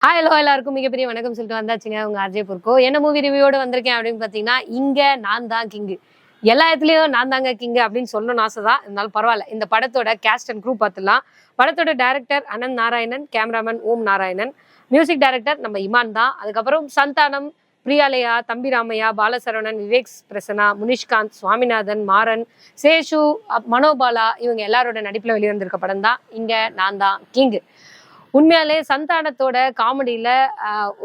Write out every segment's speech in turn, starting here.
Hello எல்லாருக்கும் மிகப்பெரிய வணக்கம் சொல்லிட்டு வந்தாச்சுங்க உங்க அஜய் பொற்கோ. என்ன மூவி ரிவ்யூவோட வந்திருக்கேன் அப்படின்னு பார்த்தீங்கன்னா, இங்க நான் தான் கிங்கு. எல்லா இடத்துலயும் நான் தாங்க கிங்கு அப்படின்னு சொல்லணும்னு ஆசை தான். இருந்தாலும் பரவாயில்ல. இந்த படத்தோட கேஸ்ட் அண்ட் க்ரூ பார்த்துலாம். படத்தோட டைரக்டர் அனந்த் நாராயணன், கேமராமேன் ஓம் நாராயணன், மியூசிக் டைரக்டர் நம்ம இமான் தான். அதுக்கப்புறம் சந்தானம், பிரியாலயா, தம்பி ராமையா, பாலசரவணன், விவேக் பிரசன்னா, முனிஷ்காந்த், சுவாமிநாதன், மாறன், சேஷு, மனோபாலா இவங்க எல்லாரோட நடிப்புல வெளிவந்திருக்க படம் தான் இங்க நான் தான் கிங்கு. உண்மையாலே சந்தானத்தோட காமெடியில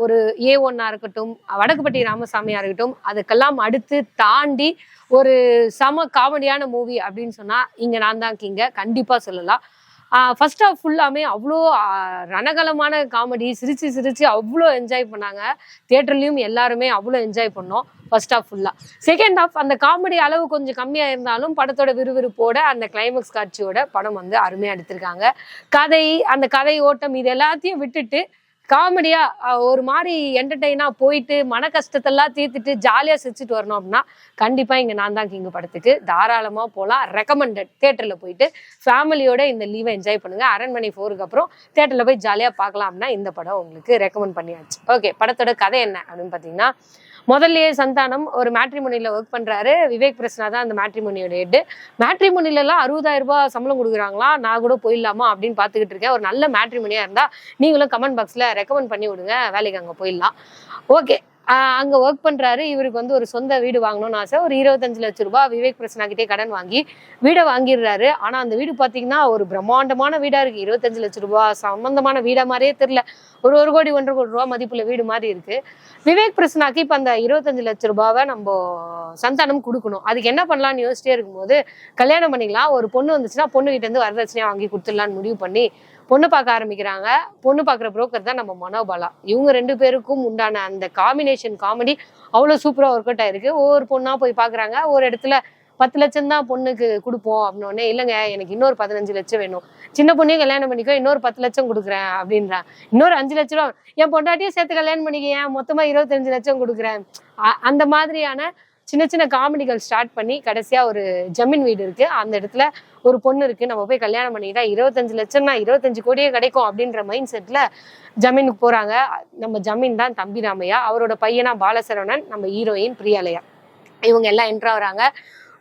ஒரு A1 இருக்கட்டும், வடக்குப்பட்டி ராமசாமியா இருக்கட்டும், அதுக்கெல்லாம் அடுத்து தாண்டி ஒரு சம காமெடியான மூவி அப்படின்னு சொன்னா இங்க நான் தான் கிங்க கண்டிப்பா சொல்லலாம். ஃபர்ஸ்ட் ஹாஃப் ஃபுல்லாமே அவ்வளோ ரணகலமான காமெடி, சிரிச்சு சிரிச்சு அவ்வளோ என்ஜாய் பண்ணாங்க. தியேட்டர்லயும் எல்லாருமே அவ்வளோ என்ஜாய் பண்ணோம் ஃபர்ஸ்ட் ஹாஃப் ஃபுல்லா. செகண்ட் ஹாஃப் அந்த காமெடி அளவு கொஞ்சம் கம்மியா இருந்தாலும் படத்தோட விறுவிறுப்போட அந்த கிளைமேக்ஸ் காட்சியோட படம் வந்து அருமையா எடுத்திருக்காங்க. கதை, அந்த கதை ஓட்டம் இது எல்லாத்தையும் விட்டுட்டு காமெடியா ஒரு மாதிரி என்டர்டெயினா போயிட்டு மன கஷ்டத்தெல்லாம் தீர்த்துட்டு ஜாலியா சிரிச்சுட்டு வரணும் அப்படின்னா கண்டிப்பா இங்க நான் தான் கிங்கு படத்துக்கு தாராளமா போகலாம். ரெக்கமெண்டட். தியேட்டர்ல போயிட்டு ஃபேமிலியோட இந்த லீவை என்ஜாய் பண்ணுங்க. அரண்மனை 4க்கு அப்புறம் தியேட்டர்ல போய் ஜாலியா பார்க்கலாம் அப்படின்னா இந்த படம் உங்களுக்கு ரெக்கமெண்ட் பண்ணியாச்சு. ஓகே, படத்தோட கதை என்ன அப்படின்னு பாத்தீங்கன்னா, முதல்லயே சந்தானம் ஒரு மேட்ரிமோனியில ஒர்க் பண்றாரு. விவேக் பிரசன்னா தான் அந்த மேட்ரிமோனியோட ஹெட். மேட்ரிமோனில எல்லாம் 60,000 ரூபாய் சம்பளம் கொடுக்குறாங்களா, நான் கூட போயிடலாமா அப்படின்னு பாத்துக்கிட்டு இருக்கேன். ஒரு நல்ல மேட்ரிமோனியா இருந்தா நீங்களும் கமெண்ட் பாக்ஸ்ல ரெக்கமெண்ட் பண்ணி விடுங்க, வேலைக்கு அங்க போயிடலாம். ஓகே, அங்க ஒர்க் பண்றாரு. இவருக்கு வந்து ஒரு சொந்த வீடு வாங்கணும்னு ஆசை. ஒரு 25 லட்சம் ரூபாய் விவேக் பிரசன்னா கிட்டே கடன் வாங்கி வீடை வாங்கிடுறாரு. ஆனா அந்த வீடு பாத்தீங்கன்னா ஒரு பிரம்மாண்டமான வீடா இருக்கு. 25 லட்சம் ரூபாய் சம்பந்தமான வீடா மாதிரியே தெரியல. ஒரு 1 கோடி 1.5 கோடி ரூபாய் மதிப்புள்ள வீடு மாதிரி இருக்கு. விவேக் பிரசன்னாக்கு இப்ப அந்த 25 லட்சம் ரூபாவை நம்ம சந்தானம் கொடுக்கணும். அதுக்கு என்ன பண்ணலாம்னு யோசிச்சிட்டே இருக்கும்போது, கல்யாணம் பண்ணிக்கலாம், ஒரு பொண்ணு வந்துச்சுன்னா பொண்ணு கிட்ட இருந்து வரதட்சணையா வாங்கி கொடுத்துடலான்னு முடிவு பண்ணி பொண்ணு பார்க்க ஆரம்பிக்கிறாங்க. பொண்ணு பார்க்குற புரோக்கர் தான் நம்ம மனோபாலா. இவங்க 2 பேருக்கும் உண்டான அந்த காம்பினேஷன் காமெடி அவ்வளோ சூப்பரா ஒர்க் அவுட் ஆயிருக்கு. ஒவ்வொரு பொண்ணா போய் பாக்குறாங்க. ஒரு இடத்துல 10 லட்சம் தான் பொண்ணுக்கு கொடுப்போம் அப்படின்னோடனே, இல்லைங்க எனக்கு இன்னொரு 15 லட்சம் வேணும், சின்ன பொண்ணையும் கல்யாணம் பண்ணிக்கோ, இன்னொரு 10 லட்சம் கொடுக்குறேன் அப்படின்றான். இன்னொரு 5 லட்சம் ரூபா என் பொண்டாட்டியும் சேர்த்து கல்யாணம் பண்ணிக்க, மொத்தமா 25 லட்சம் கொடுக்குறேன். அந்த மாதிரியான சின்ன சின்ன காமெடிகள் ஸ்டார்ட் பண்ணி கடைசியா ஒரு ஜமீன் வீடு இருக்கு. அந்த இடத்துல ஒரு பொண்ணு இருக்கு, நம்ம போய் கல்யாணம் பண்ணிட்டா 25 லட்சம்னா 25 கோடியே கிடைக்கும் அப்படின்ற மைண்ட் செட்ல ஜமீனுக்கு போறாங்க. நம்ம ஜமீன் தான் தம்பி ராமையா, அவரோட பையனா பாலசரவணன், நம்ம ஹீரோயின் பிரியாலயா, இவங்க எல்லாம் என்ட்ரு ஆகுறாங்க.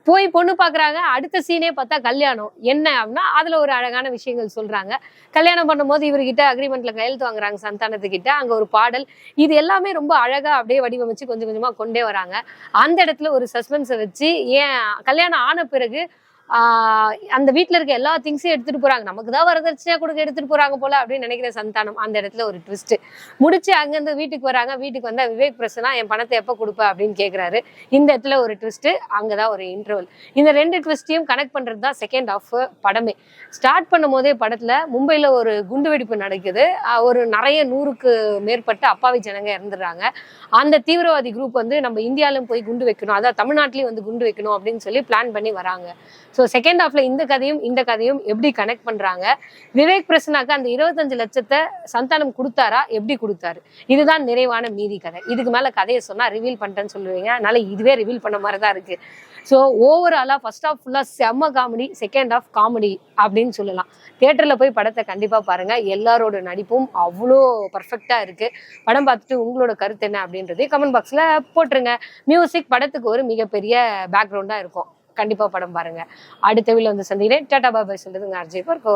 போய் பொண்ணு பாக்குறாங்க. அடுத்த சீனே பார்த்தா கல்யாணம். என்ன அப்படின்னா அதுல ஒரு அழகான விஷயங்கள் சொல்றாங்க. கல்யாணம் பண்ணும்போது இவர்கிட்ட அக்ரிமெண்ட்ல கையெழுத்து வாங்குறாங்க சந்தானத்துக்கிட்ட. அங்க ஒரு பாடல், இது எல்லாமே ரொம்ப அழகா அப்படியே வடிவமைச்சு கொஞ்சம் கொஞ்சமா கொண்டே வராங்க. அந்த இடத்துல ஒரு சஸ்பென்ஸை வச்சு, ஏன் கல்யாணம் ஆன பிறகு அந்த வீட்டுல இருக்க எல்லா திங்ஸையும் எடுத்துட்டு போறாங்க, நமக்குதான் வரதட்சணையா கொடுக்க எடுத்துட்டு போறாங்க போல அப்படின்னு நினைக்கிற சந்தானம். அந்த இடத்துல ஒரு ட்விஸ்ட் முடிச்சு அங்கிருந்து வீட்டுக்கு வராங்க. வீட்டுக்கு வந்தா விவேக் பிரசன்னா என் பணத்தை எப்ப கொடுப்ப அப்படின்னு கேட்கிறாரு. இந்த இடத்துல ஒரு ட்விஸ்ட், அங்கதான் ஒரு இன்டர்வல். இந்த 2 ட்விஸ்டையும் கனெக்ட் பண்றதுதான் செகண்ட் ஹாஃப் படமே. ஸ்டார்ட் பண்ணும் போதே படத்துல மும்பைல ஒரு குண்டு வெடிப்பு நடக்குது. ஒரு நிறைய 100க்கு மேற்பட்ட அப்பாவி ஜனங்க இறந்துடுறாங்க. அந்த தீவிரவாதி குரூப் வந்து நம்ம இந்தியாவிலும் போய் குண்டு வைக்கணும், அதாவது தமிழ்நாட்டிலையும் வந்து குண்டு வைக்கணும் அப்படின்னு சொல்லி பிளான் பண்ணி வராங்க. ஸோ செகண்ட் ஹாஃப்ல இந்த கதையும் எப்படி கனெக்ட் பண்றாங்க, விவேக் பிரசன்னாக்கு அந்த 25 லட்சத்தை சந்தானம் கொடுத்தாரா, எப்படி கொடுத்தாரு, இதுதான் நிறைவான மீதி கதை. இதுக்கு மேல கதையை சொன்னா ரிவீல் பண்ணிட்டேன்னு சொல்லுவீங்க, அதனால இதுவே ரிவீல் பண்ண மாதிரிதான் இருக்கு. ஸோ ஓவராலா ஃபர்ஸ்ட் ஹாஃப் ஃபுல்லா செம்ம காமெடி, செகண்ட் ஹாஃப் காமெடி அப்படின்னு சொல்லலாம். தியேட்டர்ல போய் படத்தை கண்டிப்பா பாருங்க. எல்லாரோட நடிப்பும் அவ்வளோ பர்ஃபெக்டா இருக்கு. படம் பார்த்துட்டு உங்களோட கருத்து என்ன அப்படின்றதே கமெண்ட் பாக்ஸ்ல போட்டுருங்க. மியூசிக் படத்துக்கு ஒரு மிகப்பெரிய பேக்ரவுண்டா இருக்கும். கண்டிப்பா படம் பாருங்க. அடுத்த வீடியோல வந்து சந்திக்கிறேன். டாடா பாய் சொல்றதுங்க அஜய் பொற்கோ.